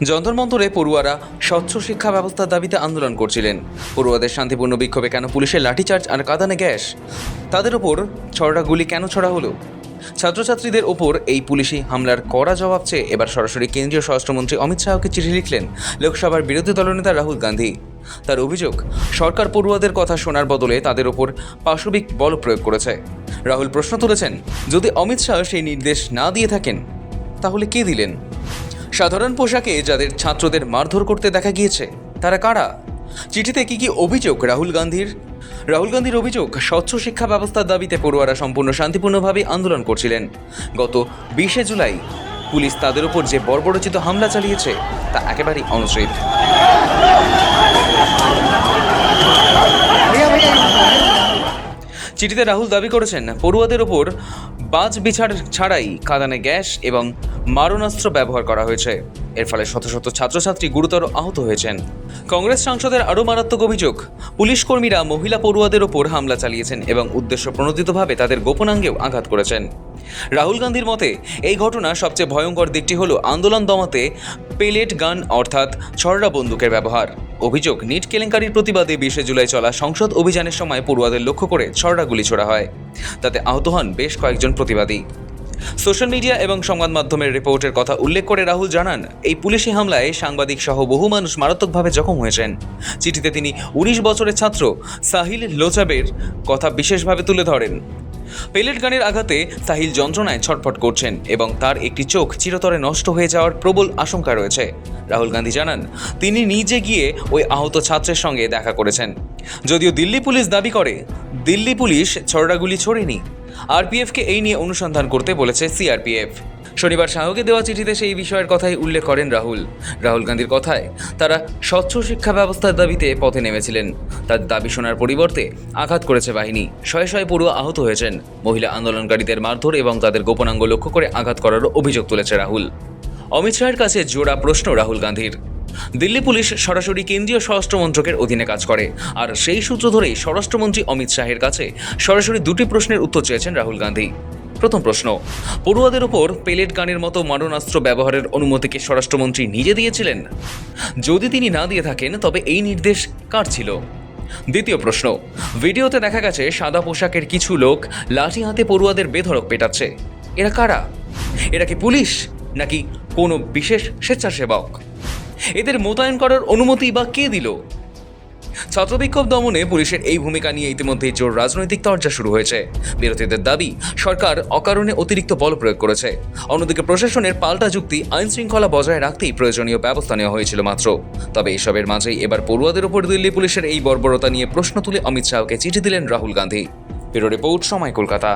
যন্তর মন্তরে পড়ুয়ারা স্বচ্ছ শিক্ষা ব্যবস্থার দাবিতে আন্দোলন করছিলেন। পড়ুয়াদের শান্তিপূর্ণ বিক্ষোভে কেন পুলিশের লাঠিচার্জ আর কাঁদানে গ্যাস? তাদের ওপর ছড়া গুলি কেন ছড়া হলো? ছাত্রছাত্রীদের ওপর এই পুলিশি হামলার কড়া জবাব চেয়ে এবার সরাসরি কেন্দ্রীয় স্বরাষ্ট্রমন্ত্রী অমিত শাহকে চিঠি লিখলেন লোকসভার বিরোধী দলনেতা রাহুল গান্ধী। তার অভিযোগ, সরকার পড়ুয়াদের কথা শোনার বদলে তাদের ওপর পাশবিক বল প্রয়োগ করেছে। রাহুল প্রশ্ন তুলেছেন, যদি অমিত শাহ সেই নির্দেশ না দিয়ে থাকেন তাহলে কে দিলেন? সাধারণ পোশাকে যাদের ছাত্রদের মারধর করতে দেখা গিয়েছে তারা কারা? চিঠিতে কি অভিযোগ রাহুল গান্ধীর অভিযোগ, স্বচ্ছ শিক্ষা ব্যবস্থার দাবিতে পড়ুয়ারা সম্পূর্ণ শান্তিপূর্ণভাবে আন্দোলন করছিলেন। গত 20শে জুলাই পুলিশ তাদের উপর যে বর্বরোচিত হামলা চালিয়েছে তা একেবারেই অনুচিত। চিঠিতে রাহুল দাবি করেছেন, পড়ুয়াদের ওপর বাজ বিচার ছাড়াই কাঁদানে গ্যাস এবং মারণাস্ত্র ব্যবহার করা হয়েছে। এর ফলে শত শত ছাত্রছাত্রী গুরুতর আহত হয়েছেন। কংগ্রেস সাংসদের আরও মারাত্মক অভিযোগ, পুলিশ কর্মীরা মহিলা পড়ুয়াদের ওপর হামলা চালিয়েছেন এবং উদ্দেশ্য প্রণোদিতভাবে তাদের গোপনাঙ্গেও আঘাত করেছেন। রাহুল গান্ধীর মতে এই ঘটনা সবচেয়ে ভয়ঙ্কর দিকটি হল আন্দোলন দমাতে পেলেট গান অর্থাৎ ছড়রা বন্দুকের ব্যবহার। অভিযোগ, নিট কেলেঙ্কারির প্রতিবাদে 20শে জুলাই চলা সংসদ অভিযানের সময় পড়ুয়াদের লক্ষ্য করে ছড়রা গুলি ছোড়া হয়। তাতে আহত হন বেশ কয়েকজন প্রতিবাদী। সোশ্যাল মিডিয়া এবং সংবাদ মাধ্যমের রিপোর্টের কথা উল্লেখ করে রাহুল জানান, এই পুলিশি হামলায় সাংবাদিক সহ বহু মানুষ মারাত্মকভাবে জখম হয়েছেন। চিঠিতে তিনি 19 বছরের ছাত্র সাহিল লোচাবের কথা বিশেষভাবে তুলে ধরেন। পেলেট গানের আঘাতে সাহিল যন্ত্রণায় ছটফট করছেন এবং তার একটি চোখ চিরতরে নষ্ট হয়ে যাওয়ার প্রবল আশঙ্কা রয়েছে। রাহুল গান্ধী জানান, তিনি নিজে গিয়ে ওই আহত ছাত্রের সঙ্গে দেখা করেছেন। যদিও দিল্লি পুলিশ দাবি করে দিল্লি পুলিশ ছড়াগুলি ছোড়েনি, আরপিএফকে এই নিয়ে অনুসন্ধান করতে বলেছে সিআরপিএফ। শনিবার শাহকে দেওয়া চিঠিতে সেই বিষয়ের কথাই উল্লেখ করেন রাহুল গান্ধীর কথায়, তারা স্বচ্ছ শিক্ষা ব্যবস্থার দাবিতে পথে নেমেছিলেন। তার দাবি শোনার পরিবর্তে আঘাত করেছে বাহিনী। শয়ে শয়ে পড়ুয়া আহত হয়েছেন। মহিলা আন্দোলনকারীদের মারধর এবং তাদের গোপনাঙ্গ লক্ষ্য করে আঘাত করারও অভিযোগ তুলেছে রাহুল। অমিত শাহের কাছে জোড়া প্রশ্ন রাহুল গান্ধীর। দিল্লি পুলিশ সরাসরি কেন্দ্রীয় স্বরাষ্ট্র মন্ত্রকের অধীনে কাজ করে, আর সেই সূত্র ধরেই স্বরাষ্ট্রমন্ত্রী অমিত শাহের কাছে সরাসরি দুটি প্রশ্নের উত্তর চেয়েছেন রাহুল গান্ধী। প্রথম প্রশ্ন, পড়ুয়াদের ওপর পেলেট গানের মতো মারণাস্ত্র ব্যবহারের অনুমতি কি স্বরাষ্ট্রমন্ত্রী নিজে দিয়েছিলেন? যদি তিনি না দিয়ে থাকেন তবে এই নির্দেশ কার ছিল? দ্বিতীয় প্রশ্ন, ভিডিওতে দেখা গেছে সাদা পোশাকের কিছু লোক লাঠি হাতে পড়ুয়াদের বেধড়ক পেটাচ্ছে। এরা কারা? এরা কি পুলিশ নাকি কোনো বিশেষ স্বেচ্ছাসেবক? এদের মোতায়েন করার অনুমতি বা কে দিল? ছাত্রবিক্ষোভ দমনে পুলিশের এই ভূমিকা নিয়ে ইতিমধ্যেই জোর রাজনৈতিক চর্চা শুরু হয়েছে। বিরোধীদের দাবি, সরকার অকারণে অতিরিক্ত বল প্রয়োগ করেছে। অন্যদিকে প্রশাসনের পাল্টা যুক্তি, আইন শৃঙ্খলা বজায় রাখতেই প্রয়োজনীয় ব্যবস্থা নেওয়া হয়েছিল মাত্র। তবে এসবের মাঝেই এবার পড়ুয়াদের ওপর দিল্লি পুলিশের এই বর্বরতা নিয়ে প্রশ্ন তুলে অমিত শাহকে চিঠি দিলেন রাহুল গান্ধী। ব্যুরো রিপোর্ট, সময়, কলকাতা।